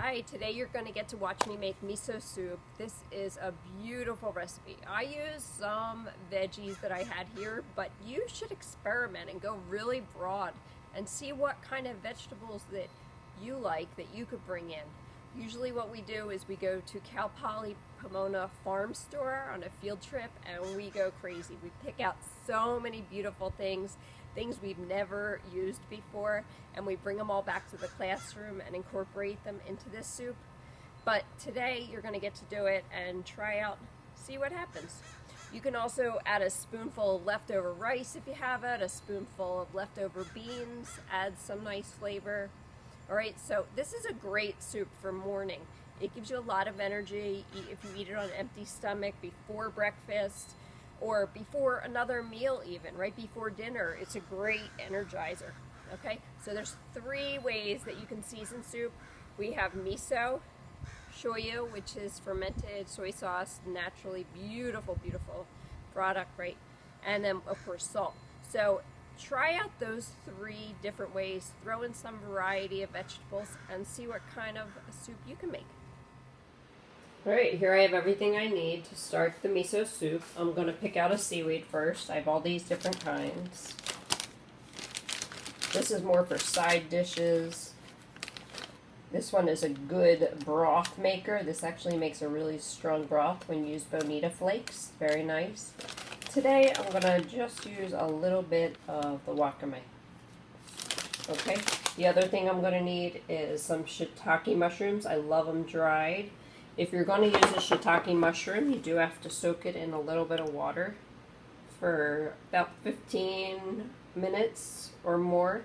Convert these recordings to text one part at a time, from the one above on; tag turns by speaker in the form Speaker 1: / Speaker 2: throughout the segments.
Speaker 1: Hi, today you're going to get to watch me make miso soup. This is a beautiful recipe. I use some veggies that I had here, but you should experiment and go really broad and see what kind of vegetables that you like that you could bring in. Usually what we do is we go to Cal Poly Pomona Farm Store on a field trip and we go crazy. We pick out so many beautiful things we've never used before, and we bring them all back to the classroom and incorporate them into this soup. But today you're going to get to do it and try out, see what happens. You can also add a spoonful of leftover rice if you have it, a spoonful of leftover beans, add some nice flavor. Alright, so this is a great soup for morning. It gives you a lot of energy if you eat it on an empty stomach before breakfast or before another meal even, right before dinner. It's a great energizer. Okay, so there's 3 ways that you can season soup. We have miso, shoyu, which is fermented soy sauce, naturally beautiful product, right? And then of course salt. So try out those 3 different ways, throw in some variety of vegetables, and see what kind of soup you can make. Alright, here I have everything I need to start the miso soup. I'm going to pick out a seaweed first. I have all these different kinds. This is more for side dishes. This one is a good broth maker. This actually makes a really strong broth when you use bonita flakes. Very nice. Today I'm going to just use a little bit of the wakame. Okay, the other thing I'm going to need is some shiitake mushrooms. I love them dried. If you're going to use a shiitake mushroom, you do have to soak it in a little bit of water for about 15 minutes or more.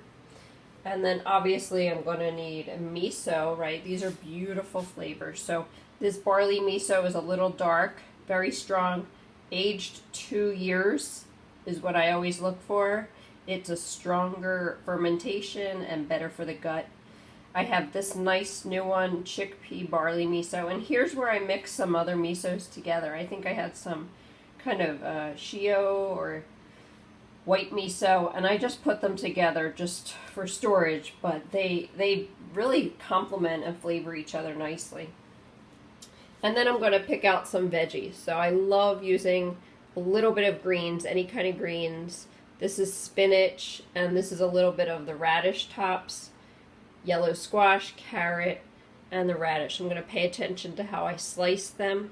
Speaker 1: And then obviously I'm going to need miso, right? These are beautiful flavors. So this barley miso is a little dark, very strong, aged 2 years is what I always look for. It's a stronger fermentation and better for the gut. I have this nice new one, chickpea barley miso, and here's where I mix some other misos together. I think I had some kind of shio or white miso, and I just put them together just for storage, but they really complement and flavor each other nicely. And then I'm going to pick out some veggies. So I love using a little bit of greens, any kind of greens. This is spinach, and this is a little bit of the radish tops. Yellow squash, carrot, and the radish. I'm going to pay attention to how I slice them.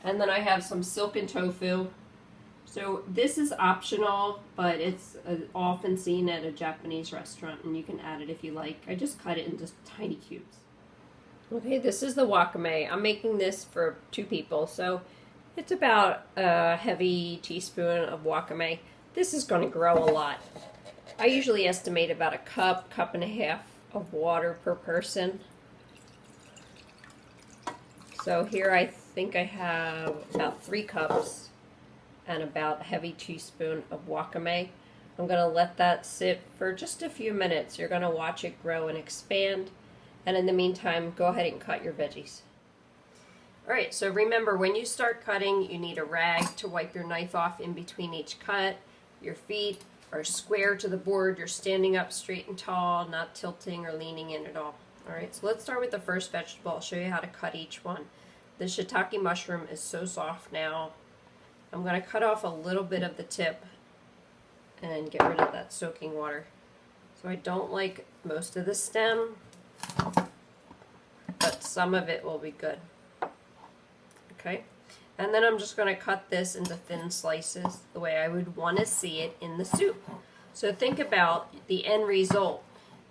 Speaker 1: And then I have some silken tofu. So this is optional, but it's often seen at a Japanese restaurant, and you can add it if you like. I just cut it into tiny cubes. Okay, this is the wakame. I'm making this for 2 people, so it's about a heavy teaspoon of wakame. This is going to grow a lot. I usually estimate about a cup and a half of water per person. So here I think I have about 3 cups and about a heavy teaspoon of wakame. I'm going to let that sit for just a few minutes. You're going to watch it grow and expand, and in the meantime go ahead and cut your veggies. Alright, so remember, when you start cutting, you need a rag to wipe your knife off in between each cut. Your feet are square to the board. You're standing up straight and tall, not tilting or leaning in at all. Alright, so let's start with the first vegetable. I'll show you how to cut each one. The shiitake mushroom is so soft now. I'm going to cut off a little bit of the tip and get rid of that soaking water. So I don't like most of the stem, but some of it will be good. Okay, and then I'm just going to cut this into thin slices the way I would want to see it in the soup. So think about the end result,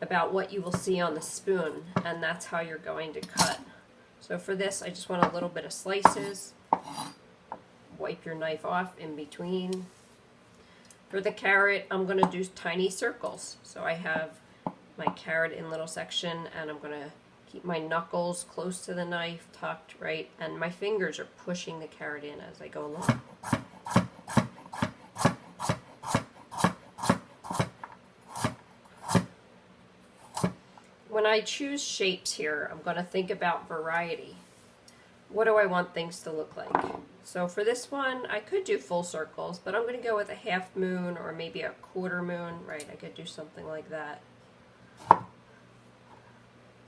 Speaker 1: about what you will see on the spoon, and that's how you're going to cut. So for this, I just want a little bit of slices. Wipe your knife off in between. For the carrot, I'm going to do tiny circles. So I have my carrot in little section, and I'm going to keep my knuckles close to the knife, tucked, right, and my fingers are pushing the carrot in as I go along. When I choose shapes here, I'm going to think about variety. What do I want things to look like? So for this one, I could do full circles, but I'm going to go with a half moon or maybe a quarter moon, right? I could do something like that.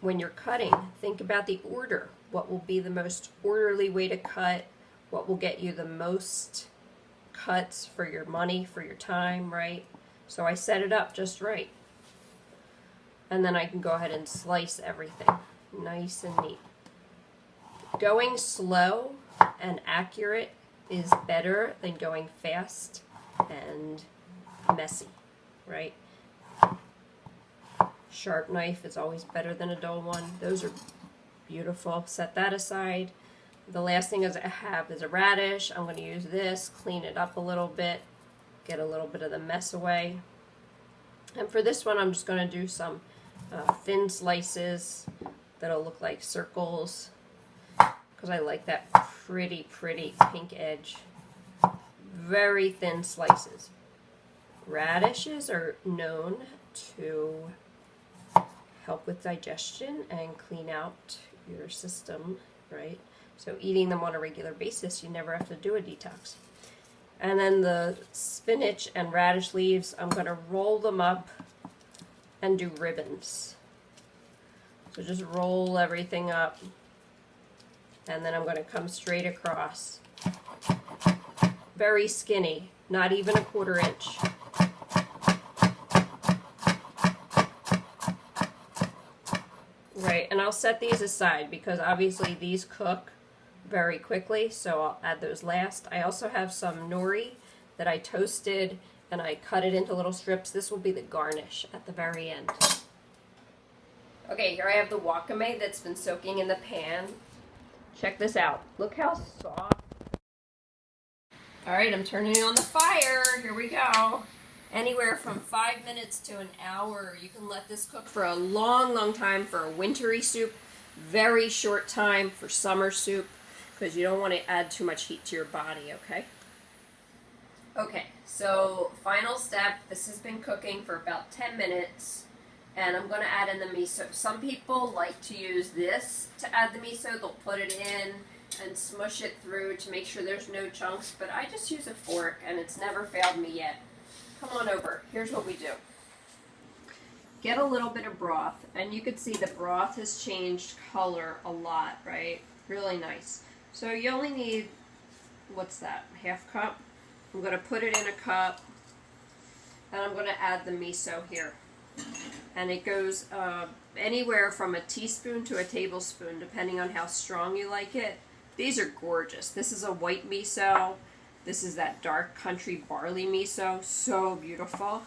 Speaker 1: when you're cutting, think about the order. What will be the most orderly way to cut? What will get you the most cuts for your money, for your time, right? So I set it up just right. And then I can go ahead and slice everything nice and neat. Going slow and accurate is better than going fast and messy, right? Sharp knife is always better than a dull one. Those are beautiful. Set that aside. The last thing I have is a radish. I'm going to use this, clean it up a little bit, get a little bit of the mess away. And for this one, I'm just going to do some thin slices that'll look like circles because I like that pretty pink edge. Very thin slices. Radishes are known to help with digestion and clean out your system, right? So eating them on a regular basis, you never have to do a detox. And then the spinach and radish leaves, I'm going to roll them up and do ribbons. So just roll everything up, and then I'm going to come straight across. Very skinny, not even a 1/4 inch. Right, and I'll set these aside because obviously these cook very quickly, so I'll add those last. I also have some nori that I toasted and I cut it into little strips. This will be the garnish at the very end. Okay, here I have the wakame that's been soaking in the pan. Check this out. Look how soft. Alright, I'm turning on the fire. Here we go. Anywhere from 5 minutes to an hour. You can let this cook for a long time for a wintry soup. Very short time for summer soup because you don't want to add too much heat to your body, okay? Okay, so final step. This has been cooking for about 10 minutes. And I'm going to add in the miso. Some people like to use this to add the miso. They'll put it in and smush it through to make sure there's no chunks. But I just use a fork, and it's never failed me yet. Come on over. Here's what we do. Get a little bit of broth. And you can see the broth has changed color a lot, right? Really nice. So you only need, what's that, 1/2 cup? I'm going to put it in a cup. And I'm going to add the miso here. And it goes anywhere from a teaspoon to a tablespoon, depending on how strong you like it. These are gorgeous. This is a white miso. This is that dark country barley miso. So beautiful.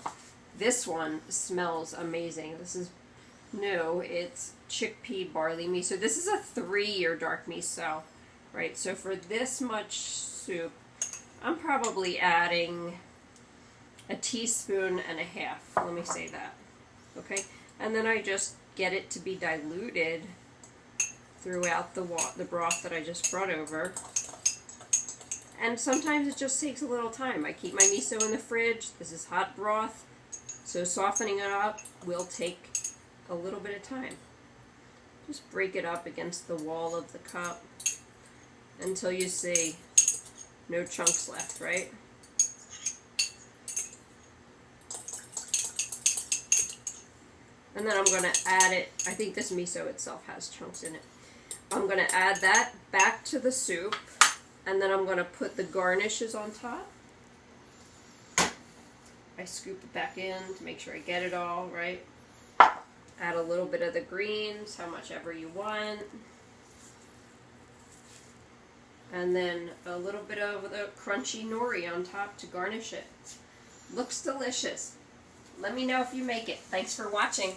Speaker 1: This one smells amazing. This is new. It's chickpea barley miso. This is a 3-year dark miso, right? So for this much soup, I'm probably adding a teaspoon and a half. Let me say that. Okay, and then I just get it to be diluted throughout the broth that I just brought over. And sometimes it just takes a little time. I keep my miso in the fridge. This is hot broth, so softening it up will take a little bit of time. Just break it up against the wall of the cup until you see no chunks left, right? And then I'm going to add it. I think this miso itself has chunks in it. I'm going to add that back to the soup. And then I'm going to put the garnishes on top. I scoop it back in to make sure I get it all, right? Add a little bit of the greens, how much ever you want. And then a little bit of the crunchy nori on top to garnish it. Looks delicious. Let me know if you make it. Thanks for watching.